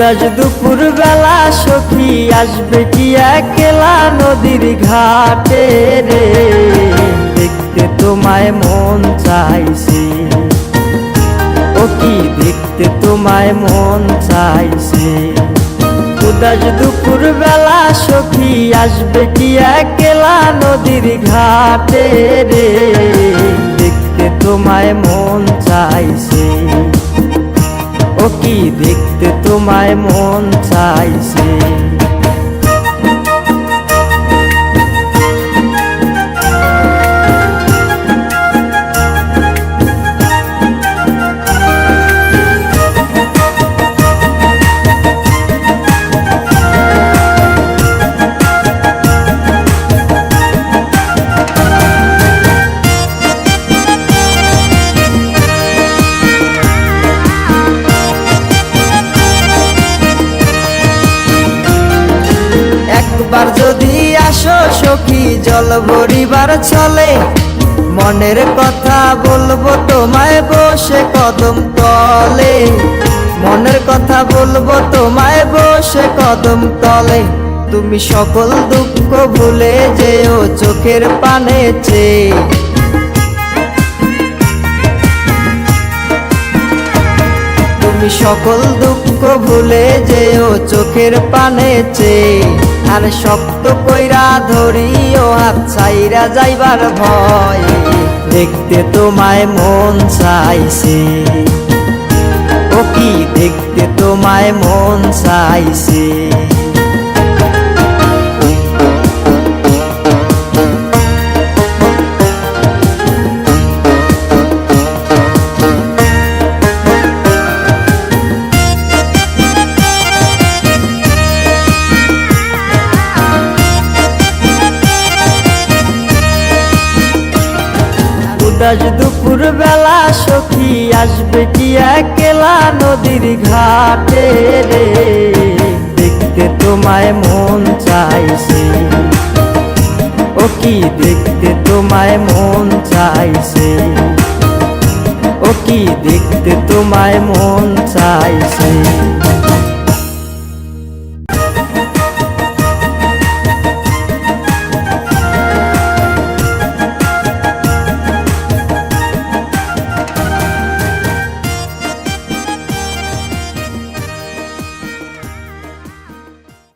উদাস দুপুর বেলা সখী আসবে কি একলা নদীর ঘাটে রে, দেখতে তোমায় মন চাইছে। ও কি দেখতে তোমায় মন চাইছে। উদাস দুপুর বেলা সখী আসবে কি একলা নদীর ঘাটে রে, দেখতে তোমায় মন চাইছে। ও কি দেখতে তোমায় মন চাইছে। একবার যদি আসো সখী জল ভরিবার চলে, মনের কথা বলবো তোমায় বসে কদম তলে। মনের কথা বলবো তোমায় বসে কদম তলে। তুমি সকল দুঃখ ভুলে যেও চোখের পানে চেয়ে। তুমি সকল দুঃখ ভুলে যেও চোখের পানে চেয়ে। আর শক্ত কইরা ধরিও হাত ছাইরা যাইবার ভয়, দেখতে তোমায় মন চাইছে। ও কি দেখতে তোমায় মন চাইছে। উদাস দুপুর বেলা সখী আসবে কি একলা নদীর ঘাটে রে, দেখতে তোমায় মন চাইছে। ও কি দেখতে তোমায় মন চাইছে। ও কি দেখতে তোমায় মন চাইছে।